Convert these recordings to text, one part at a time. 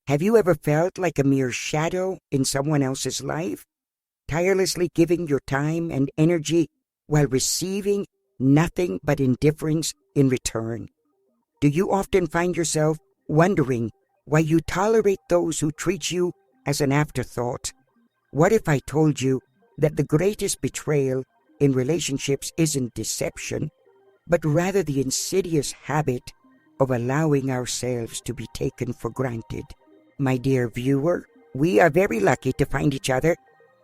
Have you ever felt like a mere shadow in someone else's life, tirelessly giving your time and energy while receiving nothing but indifference in return? Do you often find yourself wondering why you tolerate those who treat you as an afterthought? What if I told you that the greatest betrayal in relationships isn't deception, but rather the insidious habit of allowing ourselves to be taken for granted? My dear viewer, we are very lucky to find each other.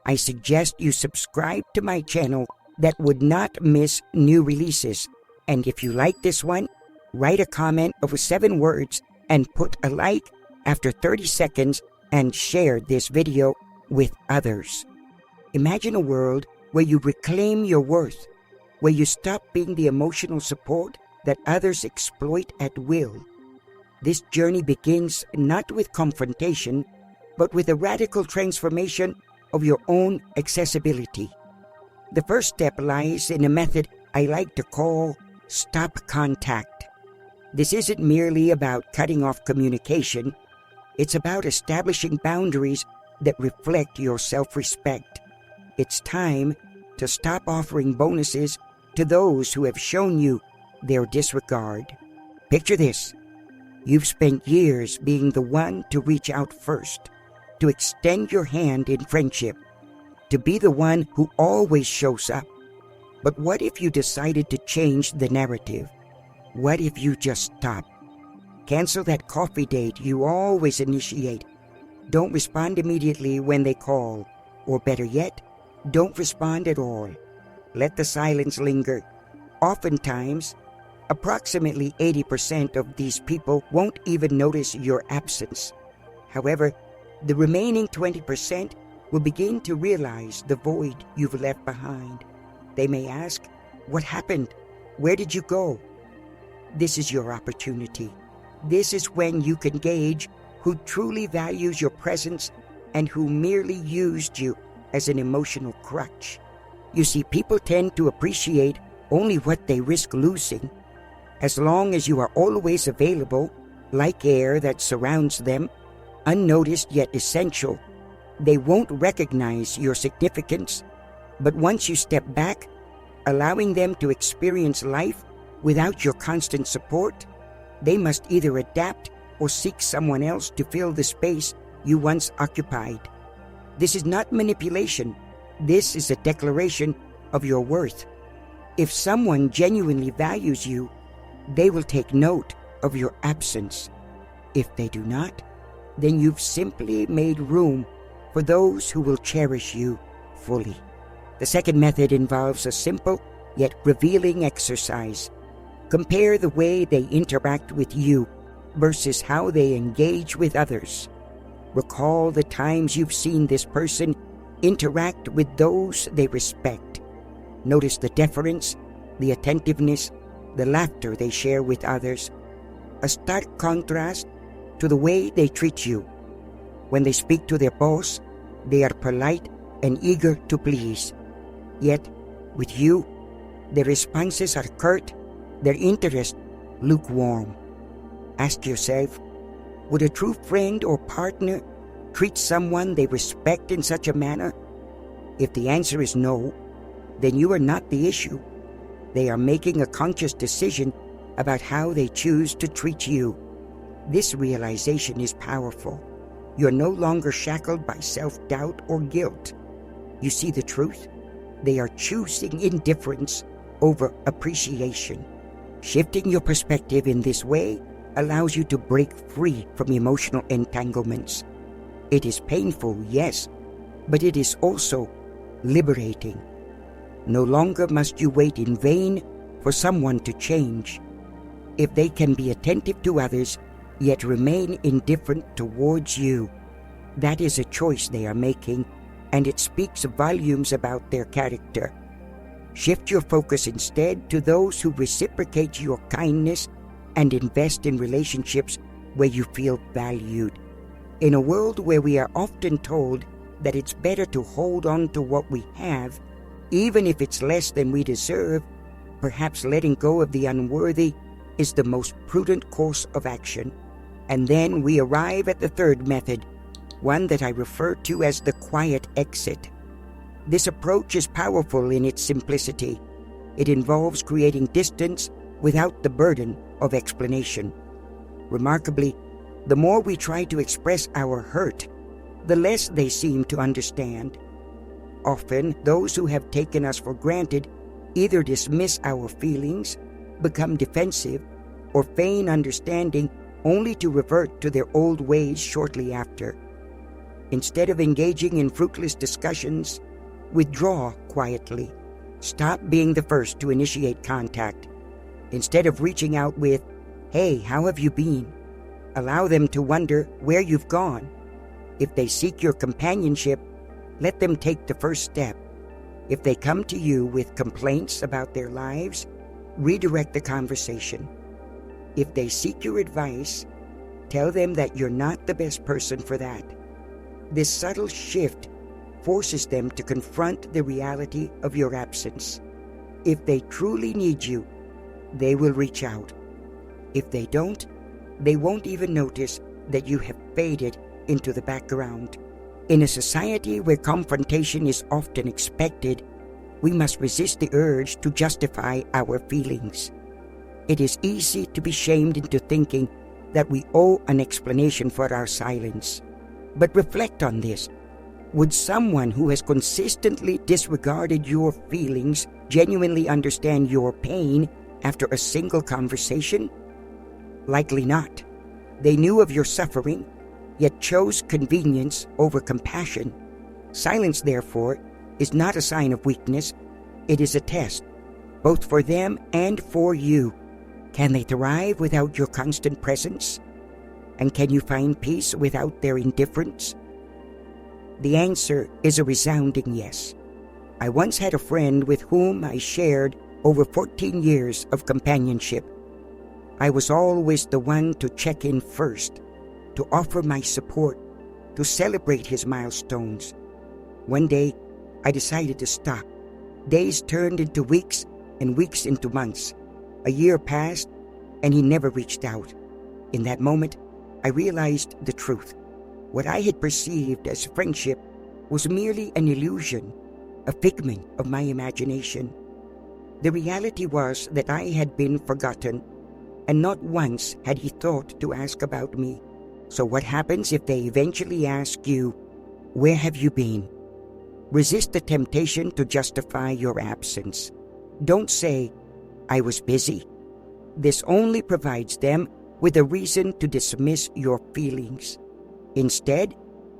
I suggest you subscribe to my channel that would not miss new releases. And if you like this one, write a comment of 7 words and put a like after 30 seconds and share this video with others. Imagine a world where you reclaim your worth, where you stop being the emotional support that others exploit at will. This journey begins not with confrontation, but with a radical transformation of your own accessibility. The first step lies in a method I like to call stop contact. This isn't merely about cutting off communication. It's about establishing boundaries that reflect your self-respect. It's time to stop offering bonuses to those who have shown you their disregard. Picture this. You've spent years being the one to reach out first, to extend your hand in friendship, to be the one who always shows up. But what if you decided to change the narrative? What if you just stop? Cancel that coffee date you always initiate. Don't respond immediately when they call. Or better yet, don't respond at all. Let the silence linger. Oftentimes, approximately 80% of these people won't even notice your absence. However, the remaining 20% will begin to realize the void you've left behind. They may ask, "What happened? Where did you go?" This is your opportunity. This is when you can gauge who truly values your presence and who merely used you as an emotional crutch. You see, people tend to appreciate only what they risk losing. As long as you are always available, like air that surrounds them, unnoticed yet essential, they won't recognize your significance. But once you step back, allowing them to experience life without your constant support, they must either adapt or seek someone else to fill the space you once occupied. This is not manipulation. This is a declaration of your worth. If someone genuinely values you, they will take note of your absence. If they do not, then you've simply made room for those who will cherish you fully. The second method involves a simple yet revealing exercise. Compare the way they interact with you versus how they engage with others. Recall the times you've seen this person interact with those they respect. Notice the deference, the attentiveness, the laughter they share with others. A stark contrast to the way they treat you. When they speak to their boss, they are polite and eager to please. Yet, with you, their responses are curt, their interest lukewarm. Ask yourself, would a true friend or partner treat someone they respect in such a manner? If the answer is no, then you are not the issue. They are making a conscious decision about how they choose to treat you. This realization is powerful. You're no longer shackled by self-doubt or guilt. You see the truth? They are choosing indifference over appreciation. Shifting your perspective in this way allows you to break free from emotional entanglements. It is painful, yes, but it is also liberating. No longer must you wait in vain for someone to change. If they can be attentive to others, yet remain indifferent towards you, that is a choice they are making, and it speaks volumes about their character. Shift your focus instead to those who reciprocate your kindness and invest in relationships where you feel valued. In a world where we are often told that it's better to hold on to what we have, even if it's less than we deserve, perhaps letting go of the unworthy is the most prudent course of action. And then we arrive at the third method, one that I refer to as the quiet exit. This approach is powerful in its simplicity. It involves creating distance without the burden of explanation. Remarkably, the more we try to express our hurt, the less they seem to understand. Often, those who have taken us for granted either dismiss our feelings, become defensive, or feign understanding only to revert to their old ways shortly after. Instead of engaging in fruitless discussions, withdraw quietly. Stop being the first to initiate contact. Instead of reaching out with, "Hey, how have you been?" allow them to wonder where you've gone. If they seek your companionship, let them take the first step. If they come to you with complaints about their lives, redirect the conversation. If they seek your advice, tell them that you're not the best person for that. This subtle shift forces them to confront the reality of your absence. If they truly need you, they will reach out. If they don't, they won't even notice that you have faded into the background. In a society where confrontation is often expected, we must resist the urge to justify our feelings. It is easy to be shamed into thinking that we owe an explanation for our silence. But reflect on this. Would someone who has consistently disregarded your feelings genuinely understand your pain after a single conversation? Likely not. They knew of your suffering, yet chose convenience over compassion. Silence, therefore, is not a sign of weakness. It is a test, both for them and for you. Can they thrive without your constant presence? And can you find peace without their indifference? The answer is a resounding yes. I once had a friend with whom I shared over 14 years of companionship. I was always the one to check in first, to offer my support, to celebrate his milestones. One day, I decided to stop. Days turned into weeks and weeks into months. A year passed, and he never reached out. In that moment, I realized the truth. What I had perceived as friendship was merely an illusion, a figment of my imagination. The reality was that I had been forgotten, and not once had he thought to ask about me. So what happens if they eventually ask you, "Where have you been?" Resist the temptation to justify your absence. Don't say, "I was busy." This only provides them with a reason to dismiss your feelings. Instead,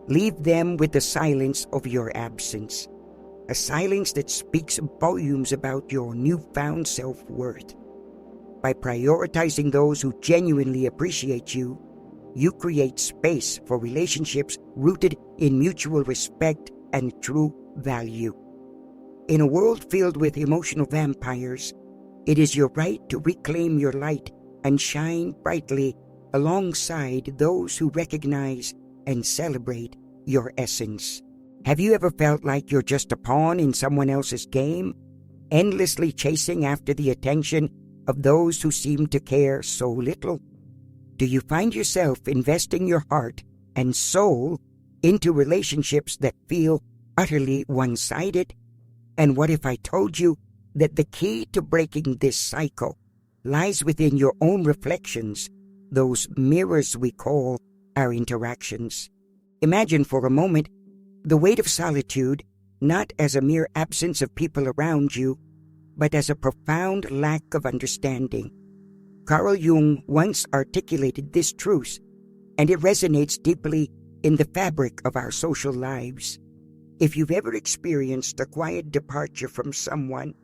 leave them with the silence of your absence, a silence that speaks volumes about your newfound self-worth. By prioritizing those who genuinely appreciate you, you create space for relationships rooted in mutual respect and true value. In a world filled with emotional vampires, it is your right to reclaim your light and shine brightly alongside those who recognize and celebrate your essence. Have you ever felt like you're just a pawn in someone else's game, endlessly chasing after the attention of those who seem to care so little? Do you find yourself investing your heart and soul into relationships that feel utterly one-sided? And what if I told you that the key to breaking this cycle lies within your own reflections, those mirrors we call our interactions? Imagine for a moment the weight of solitude not as a mere absence of people around you, but as a profound lack of understanding. Carl Jung once articulated this truth, and it resonates deeply in the fabric of our social lives. If you've ever experienced a quiet departure from someone,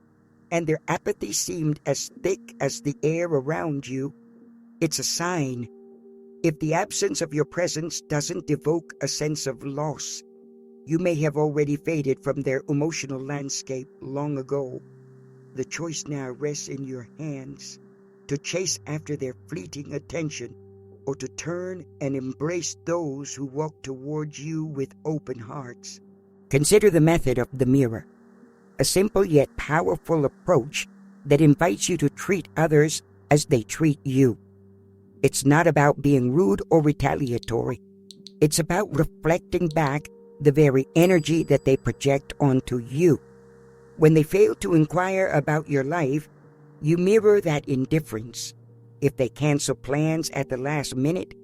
and their apathy seemed as thick as the air around you, it's a sign. If the absence of your presence doesn't evoke a sense of loss, you may have already faded from their emotional landscape long ago. The choice now rests in your hands to chase after their fleeting attention or to turn and embrace those who walk towards you with open hearts. Consider the method of the mirror, a simple yet powerful approach that invites you to treat others as they treat you. It's not about being rude or retaliatory. It's about reflecting back the very energy that they project onto you. When they fail to inquire about your life, you mirror that indifference. If they cancel plans at the last minute,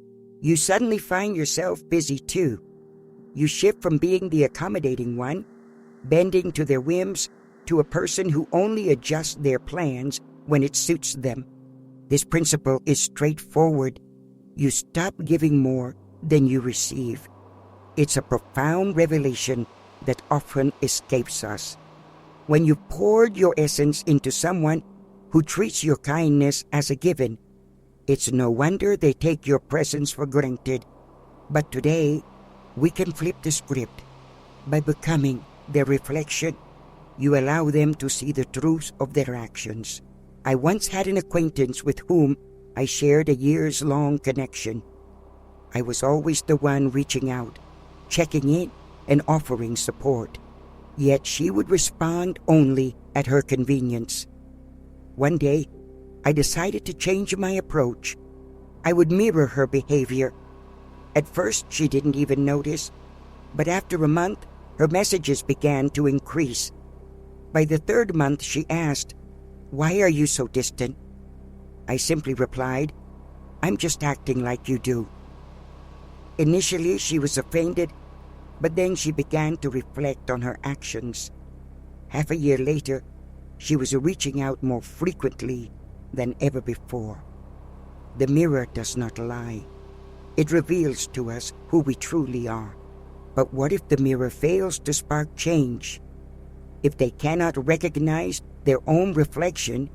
you suddenly find yourself busy too. You shift from being the accommodating one, bending to their whims, to a person who only adjusts their plans when it suits them. This principle is straightforward. You stop giving more than you receive. It's a profound revelation that often escapes us. When you've poured your essence into someone who treats your kindness as a given, it's no wonder they take your presence for granted. But today, we can flip the script. By becoming their reflection, you allow them to see the truth of their actions. I once had an acquaintance with whom I shared a years-long connection. I was always the one reaching out, checking in, and offering support. Yet she would respond only at her convenience. One day, I decided to change my approach. I would mirror her behavior. At first, she didn't even notice, but after a month, her messages began to increase. By the third month, she asked, "Why are you so distant?" I simply replied, "I'm just acting like you do." Initially, she was offended, but then she began to reflect on her actions. Half a year later, she was reaching out more frequently than ever before. The mirror does not lie. It reveals to us who we truly are. But what if the mirror fails to spark change? If they cannot recognize their own reflection,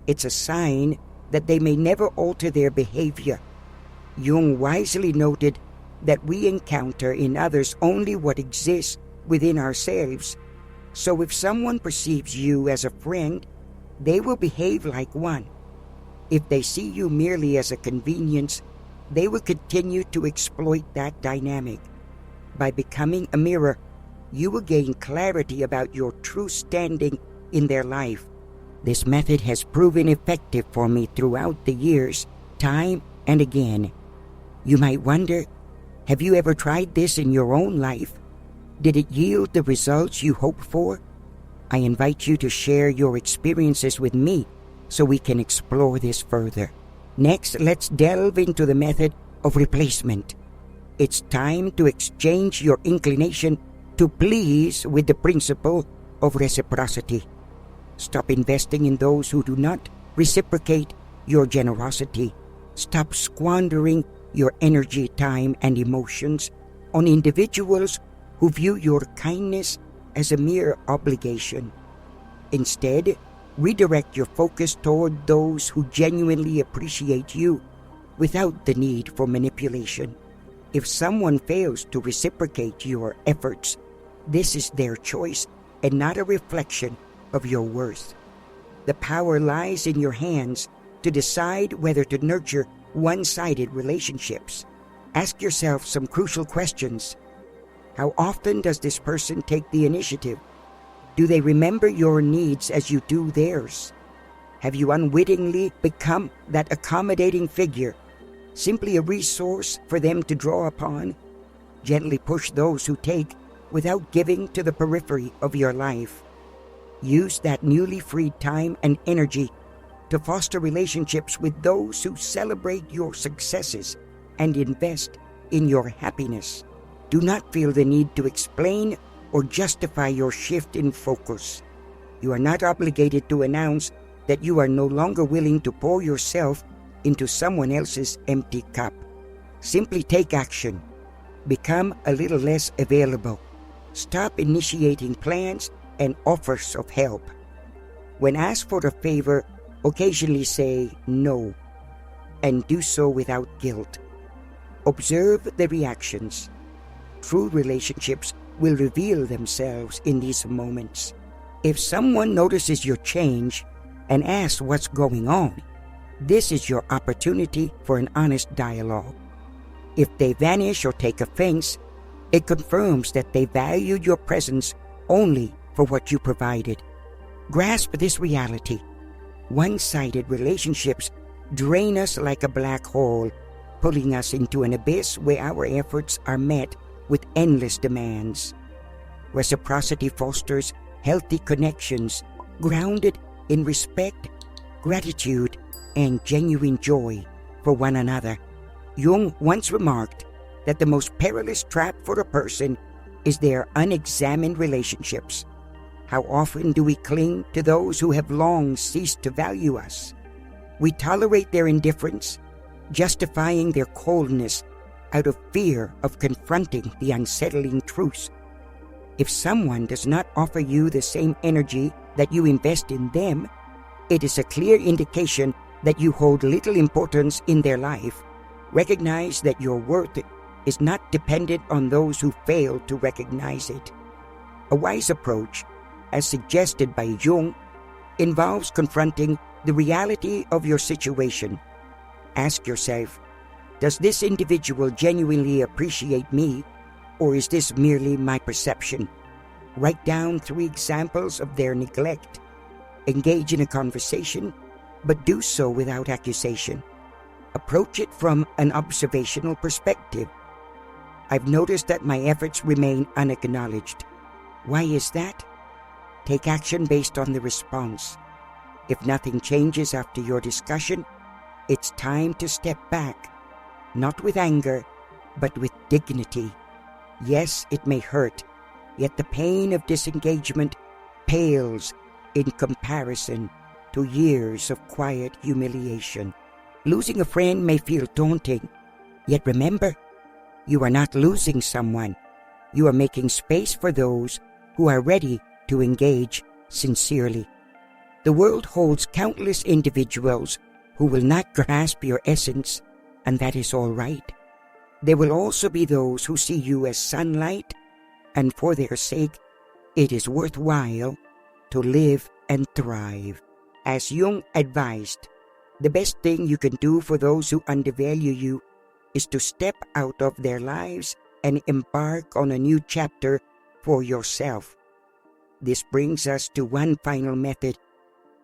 it's a sign that they may never alter their behavior. Jung wisely noted that we encounter in others only what exists within ourselves. So if someone perceives you as a friend, they will behave like one. If they see you merely as a convenience, they will continue to exploit that dynamic. By becoming a mirror, you will gain clarity about your true standing in their life. This method has proven effective for me throughout the years, time and again. You might wonder, have you ever tried this in your own life? Did it yield the results you hoped for? I invite you to share your experiences with me so we can explore this further. Next, let's delve into the method of replacement. It's time to exchange your inclination to please with the principle of reciprocity. Stop investing in those who do not reciprocate your generosity. Stop squandering your energy, time, and emotions on individuals who view your kindness as a mere obligation. Instead, redirect your focus toward those who genuinely appreciate you without the need for manipulation. If someone fails to reciprocate your efforts, this is their choice and not a reflection of your worth. The power lies in your hands to decide whether to nurture one-sided relationships. Ask yourself some crucial questions. How often does this person take the initiative? Do they remember your needs as you do theirs? Have you unwittingly become that accommodating figure, simply a resource for them to draw upon? Gently push those who take without giving to the periphery of your life. Use that newly freed time and energy to foster relationships with those who celebrate your successes and invest in your happiness. Do not feel the need to explain or justify your shift in focus. You are not obligated to announce that you are no longer willing to pour yourself into someone else's empty cup. Simply take action. Become a little less available. Stop initiating plans and offers of help. When asked for a favor, occasionally say no, and do so without guilt. Observe the reactions. True relationships will reveal themselves in these moments. If someone notices your change and asks what's going on, this is your opportunity for an honest dialogue. If they vanish or take offense, it confirms that they value your presence only for what you provided. Grasp this reality. One-sided relationships drain us like a black hole, pulling us into an abyss where our efforts are met with endless demands. Reciprocity fosters healthy connections grounded in respect, gratitude, and genuine joy for one another. Jung once remarked that the most perilous trap for a person is their unexamined relationships. How often do we cling to those who have long ceased to value us? We tolerate their indifference, justifying their coldness out of fear of confronting the unsettling truths. If someone does not offer you the same energy that you invest in them, it is a clear indication that you hold little importance in their life. Recognize that your worth is not dependent on those who fail to recognize it. A wise approach, as suggested by Jung, involves confronting the reality of your situation. Ask yourself, does this individual genuinely appreciate me, or is this merely my perception? Write down 3 examples of their neglect. Engage in a conversation, but do so without accusation. Approach it from an observational perspective. I've noticed that my efforts remain unacknowledged. Why is that? Take action based on the response. If nothing changes after your discussion, it's time to step back, not with anger, but with dignity. Yes, it may hurt, yet the pain of disengagement pales in comparison to years of quiet humiliation. Losing a friend may feel daunting, yet remember, you are not losing someone. You are making space for those who are ready to engage sincerely. The world holds countless individuals who will not grasp your essence, and that is all right. There will also be those who see you as sunlight, and for their sake, it is worthwhile to live and thrive. As Jung advised, the best thing you can do for those who undervalue you is to step out of their lives and embark on a new chapter for yourself. This brings us to one final method,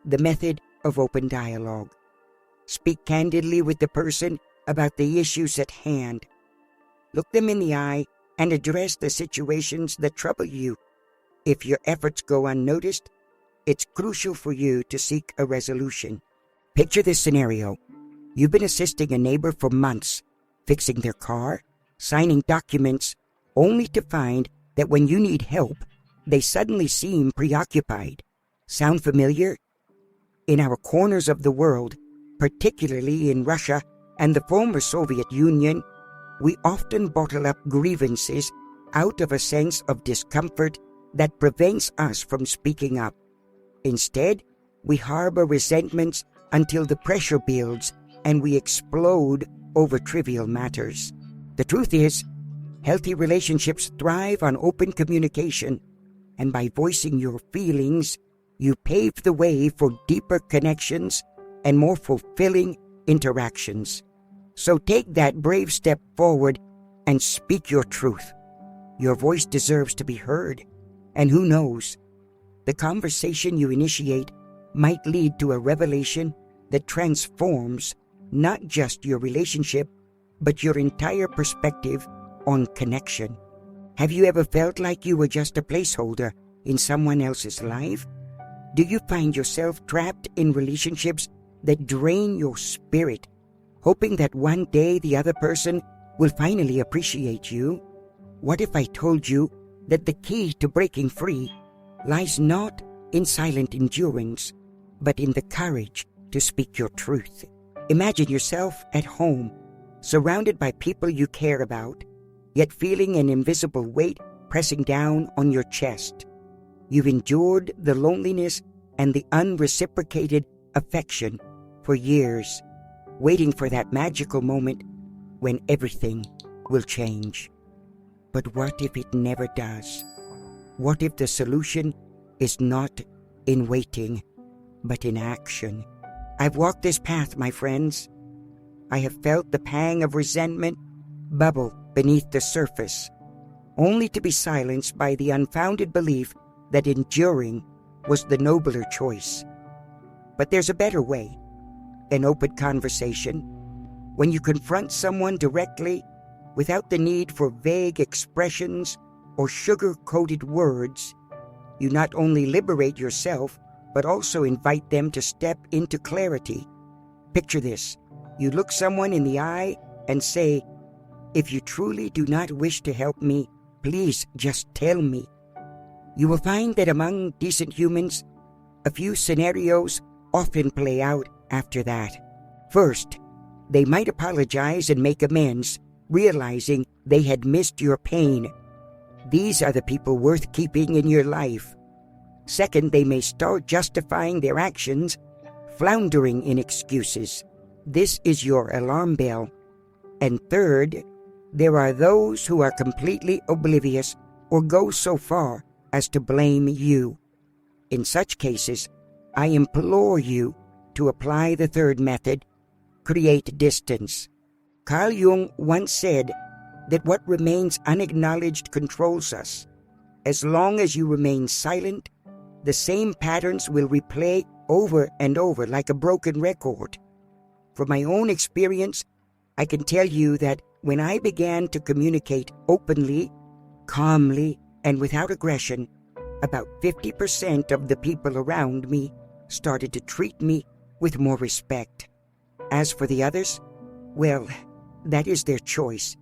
the method of open dialogue. Speak candidly with the person about the issues at hand. Look them in the eye and address the situations that trouble you. If your efforts go unnoticed, it's crucial for you to seek a resolution. Picture this scenario. You've been assisting a neighbor for months, fixing their car, signing documents, only to find that when you need help, they suddenly seem preoccupied. Sound familiar? In our corners of the world, particularly in Russia and the former Soviet Union, we often bottle up grievances out of a sense of discomfort that prevents us from speaking up. Instead, we harbor resentments until the pressure builds and we explode over trivial matters. The truth is, healthy relationships thrive on open communication, and by voicing your feelings, you pave the way for deeper connections and more fulfilling interactions. So take that brave step forward and speak your truth. Your voice deserves to be heard, and who knows, the conversation you initiate might lead to a revelation that transforms not just your relationship, but your entire perspective on connection. Have you ever felt like you were just a placeholder in someone else's life? Do you find yourself trapped in relationships that drain your spirit, hoping that one day the other person will finally appreciate you? What if I told you that the key to breaking free lies not in silent endurance, but in the courage to speak your truth? Imagine yourself at home, surrounded by people you care about, yet feeling an invisible weight pressing down on your chest. You've endured the loneliness and the unreciprocated affection for years, waiting for that magical moment when everything will change. But what if it never does? What if the solution is not in waiting, but in action? I've walked this path, my friends. I have felt the pang of resentment bubble beneath the surface, only to be silenced by the unfounded belief that enduring was the nobler choice. But there's a better way. an open conversation. When you confront someone directly, without the need for vague expressions or sugar-coated words, you not only liberate yourself, but also invite them to step into clarity. Picture this. You look someone in the eye and say, "If you truly do not wish to help me, please just tell me." You will find that among decent humans, a few scenarios often play out after that. First, they might apologize and make amends, realizing they had missed your pain. These are the people worth keeping in your life. Second, they may start justifying their actions, floundering in excuses. This is your alarm bell. And third, there are those who are completely oblivious or go so far as to blame you. In such cases, I implore you to apply the third method: create distance. Carl Jung once said that what remains unacknowledged controls us. As long as you remain silent, the same patterns will replay over and over like a broken record. From my own experience, I can tell you that when I began to communicate openly, calmly, and without aggression, about 50% of the people around me started to treat me with more respect. As for the others, well, that is their choice.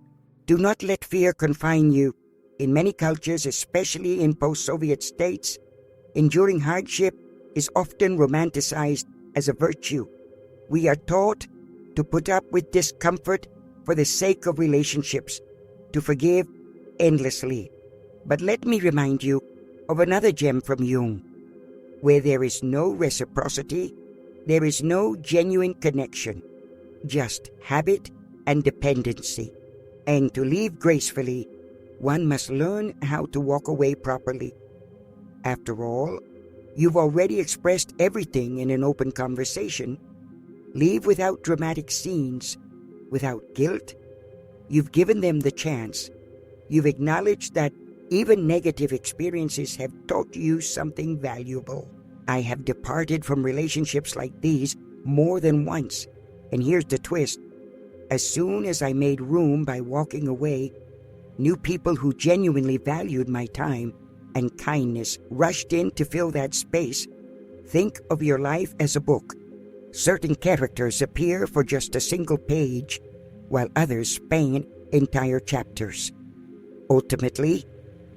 Do not let fear confine you. In many cultures, especially in post-Soviet states, enduring hardship is often romanticized as a virtue. We are taught to put up with discomfort for the sake of relationships, to forgive endlessly. But let me remind you of another gem from Jung. Where there is no reciprocity, there is no genuine connection, just habit and dependency. And to leave gracefully, one must learn how to walk away properly. After all, you've already expressed everything in an open conversation. Leave without dramatic scenes, without guilt. You've given them the chance. You've acknowledged that even negative experiences have taught you something valuable. I have departed from relationships like these more than once. And here's the twist. As soon as I made room by walking away, new people who genuinely valued my time and kindness rushed in to fill that space. Think of your life as a book. Certain characters appear for just a single page, while others span entire chapters. Ultimately,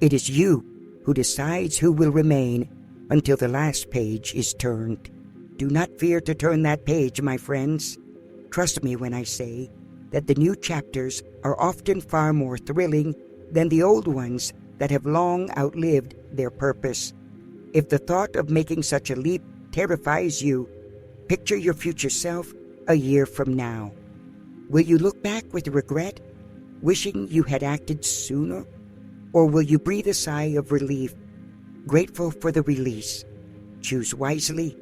it is you who decides who will remain until the last page is turned. Do not fear to turn that page, my friends. Trust me when I say that the new chapters are often far more thrilling than the old ones that have long outlived their purpose. If the thought of making such a leap terrifies you, picture your future self a year from now. Will you look back with regret, wishing you had acted sooner? Or will you breathe a sigh of relief, grateful for the release? Choose wisely.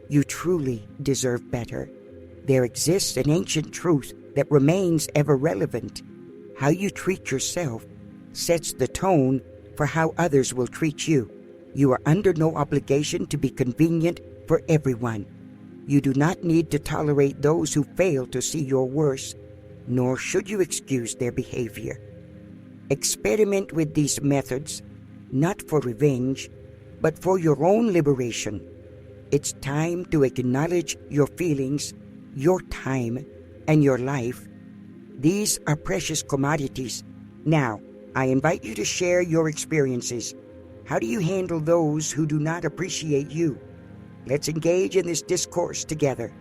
You truly deserve better. There exists an ancient truth that remains ever relevant. How you treat yourself sets the tone for how others will treat you. You are under no obligation to be convenient for everyone. You do not need to tolerate those who fail to see your worst, nor should you excuse their behavior. Experiment with these methods, not for revenge, but for your own liberation. It's time to acknowledge your feelings, your time, and your life. These are precious commodities. Now, I invite you to share your experiences. How do you handle those who do not appreciate you? Let's engage in this discourse together.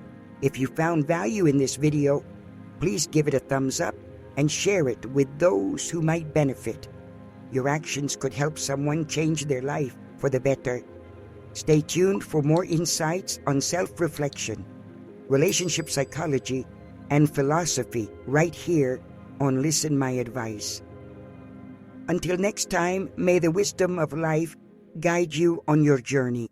If you found value in this video, please give it a thumbs up and share it with those who might benefit. Your actions could help someone change their life for the better. Stay tuned for more insights on self-reflection, relationship psychology, and philosophy right here on Listen My Advice. Until next time, may the wisdom of life guide you on your journey.